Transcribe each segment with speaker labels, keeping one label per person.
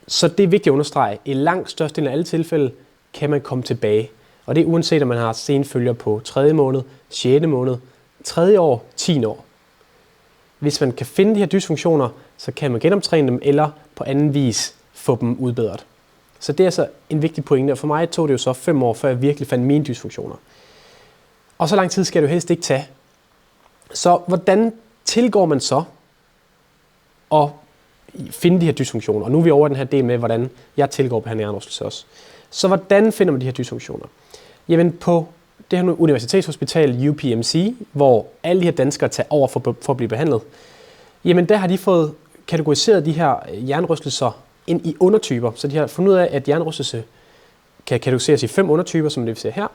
Speaker 1: Så det er vigtigt at understrege. I langt størstedelen af alle tilfælde kan man komme tilbage. Og det er uanset om man har senfølger på 3. måned, 6. måned, 3. år, 10. år. Hvis man kan finde de her dysfunktioner, så kan man genoptræne dem, eller på anden vis få dem udbedret. Så det er altså en vigtig pointe, og for mig tog det jo så 5 år, før jeg virkelig fandt mine dysfunktioner. Og så lang tid skal det jo helst ikke tage. Så hvordan tilgår man så at finde de her dysfunktioner? Og nu er vi over den her del med, hvordan jeg tilgår behandling af hjernerystelse også. Så hvordan finder man de her dysfunktioner? Jamen på det her universitetshospital UPMC, hvor alle de her danskere tager over for at blive behandlet, jamen der har de fået kategoriseret de her hjernerystelser ind i undertyper. Så de har fundet ud af, at hjernerystelse kan kategoriseres i 5 undertyper, som det vi ser her.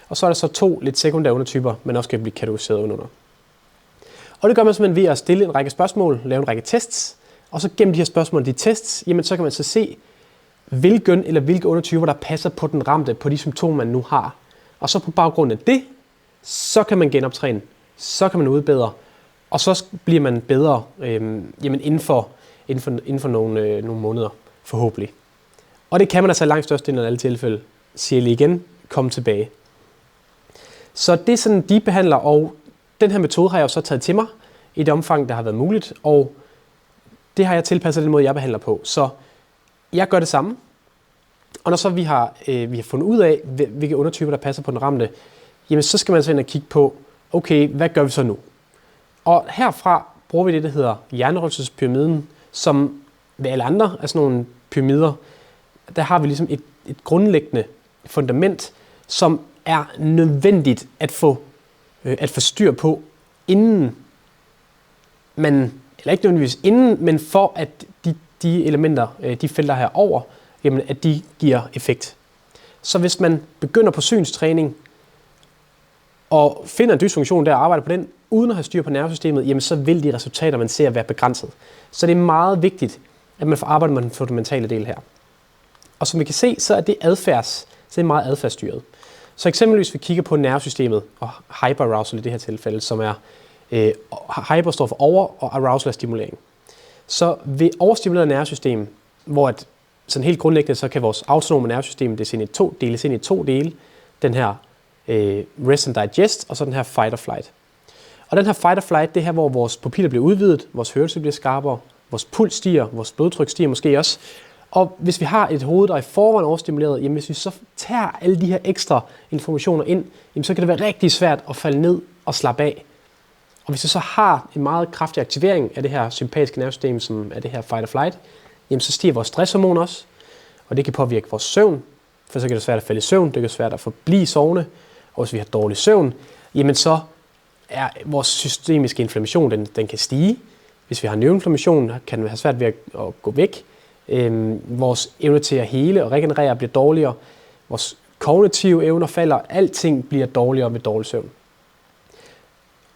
Speaker 1: Og så er der så 2 lidt sekundære undertyper, men også kan blive kategoriseret under. Og det gør man simpelthen ved at stille en række spørgsmål, lave en række tests, og så gennem de her spørgsmål, de tests, jamen så kan man så se, hvilken eller hvilke undertyper, der passer på den ramte, på de symptomer, man nu har. Og så på baggrund af det, så kan man genoptræne, så kan man udbedre, og så bliver man bedre inden for nogle måneder, forhåbentlig. Og det kan man altså i langt størstedelen af alle tilfælde, siger jeg lige igen, komme tilbage. Så det er sådan, de behandler, og den her metode har jeg jo så taget til mig i det omfang, der har været muligt, og det har jeg tilpasset den måde, jeg behandler på. Så jeg gør det samme, og når så vi har fundet ud af, hvilke undertyper, der passer på den ramte, jamen så skal man så ind og kigge på, okay, hvad gør vi så nu? Og herfra bruger vi det, der hedder hjernerystelsespyramiden, som ved alle andre af sådan nogle pyramider, der har vi ligesom et grundlæggende fundament, som er nødvendigt at få styr på, inden man, eller ikke nødvendigvis inden, men for at de elementer, de felter herover, jamen at de giver effekt. Så hvis man begynder på synstræning og finder en dysfunktion der og arbejder på den, uden at have styr på nervesystemet, jamen så vil de resultater, man ser, være begrænset. Så det er meget vigtigt, at man får arbejdet med den fundamentale del her. Og som vi kan se, så er det meget adfærdsstyret. Så eksempelvis vi kigger på nervesystemet og hyperarousal i det her tilfælde, som er hyper står for over, og arousal er stimulering. Så ved overstimuleret nervesystem, hvor sådan helt grundlæggende, så kan vores autonome nervesystem deles ind i to dele. Den her rest and digest, og så den her fight or flight. Og den her fight or flight, det er her, hvor vores pupiller bliver udvidet, vores hørelse bliver skarpere, vores puls stiger, vores blodtryk stiger måske også. Og hvis vi har et hoved, der er i forvejen overstimuleret, jamen hvis vi så tager alle de her ekstra informationer ind, jamen så kan det være rigtig svært at falde ned og slappe af. Og hvis vi så har en meget kraftig aktivering af det her sympatiske nervesystem, som er det her fight or flight, jamen så stiger vores stresshormon også, og det kan påvirke vores søvn, for så kan det være svært at falde i søvn, det kan være svært at forblive sovende, og hvis vi har dårlig søvn, jamen så er vores systemiske inflammation, den kan stige. Hvis vi har neuroinflammation, kan den have svært ved at gå væk. Vores evne til at hele og regenerere bliver dårligere. Vores kognitive evner falder. Alting bliver dårligere med dårlig søvn.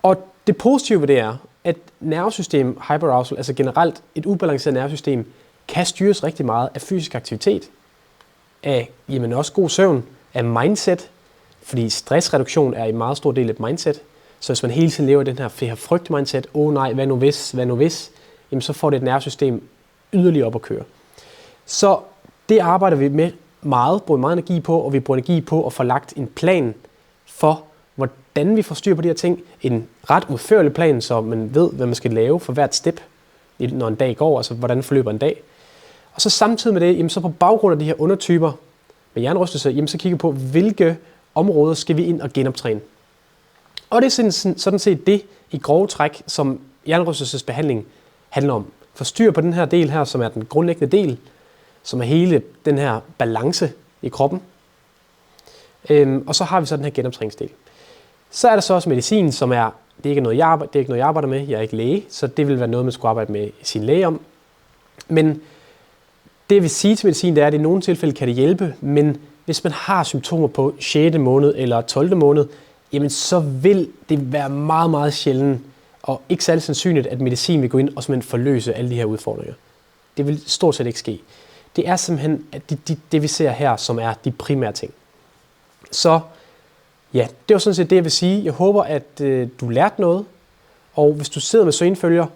Speaker 1: Og det positive ved det er, at nervesystem, hyperarousal, altså generelt et ubalanceret nervesystem, kan styres rigtig meget af fysisk aktivitet, af også god søvn, af mindset, fordi stressreduktion er en meget stor del af et mindset. Så hvis man hele tiden lever i den her frygt-mindset, nej, hvad nu hvis, jamen så får det et nervesystem yderligere op at køre. Så det arbejder vi med meget, bruger meget energi på, og vi bruger energi på at få lagt en plan for, hvordan vi får styr på de her ting. En ret udførlig plan, så man ved, hvad man skal lave for hvert step, når en dag går, altså hvordan forløber en dag. Og så samtidig med det, jamen så på baggrund af de her undertyper med hjernerystelse, jamen så kigger på, hvilke områder skal vi ind og genoptræne. Og det er sådan set det i grove træk, som hjernerystelsesbehandling handler om. Få styr på den her del her, som er den grundlæggende del, som er hele den her balance i kroppen. Og så har vi så den her genoptræningsdel. Så er der så også medicin, som det er ikke noget, jeg arbejder med. Jeg er ikke læge, så det vil være noget, man skulle arbejde med sin læge om. Men det jeg vil sige til medicin, det er, at i nogle tilfælde kan det hjælpe, men hvis man har symptomer på 6. måned eller 12. måned, jamen så vil det være meget, meget sjældent og ikke særlig sandsynligt, at medicin vil gå ind og simpelthen forløse alle de her udfordringer. Det vil stort set ikke ske. Det er simpelthen det vi ser her, som er de primære ting. Så ja, det var sådan set det, jeg vil sige. Jeg håber, at du lærte noget, og hvis du sidder med senfølger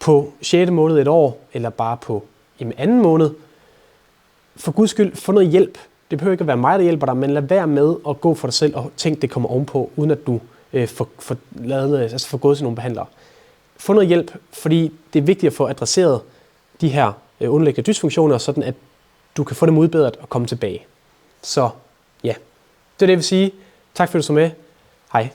Speaker 1: på 6. måned et år, eller bare på 2. måned, for guds skyld, få noget hjælp. Det behøver ikke at være mig, der hjælper dig, men lad være med at gå for dig selv og tænke, det kommer ovenpå, uden at du får gået til nogle behandlere. Få noget hjælp, fordi det er vigtigt at få adresseret de her underliggende dysfunktioner, sådan at du kan få dem udbedret og komme tilbage. Så ja, det er det, jeg vil sige. Tak fordi du så med. Hej.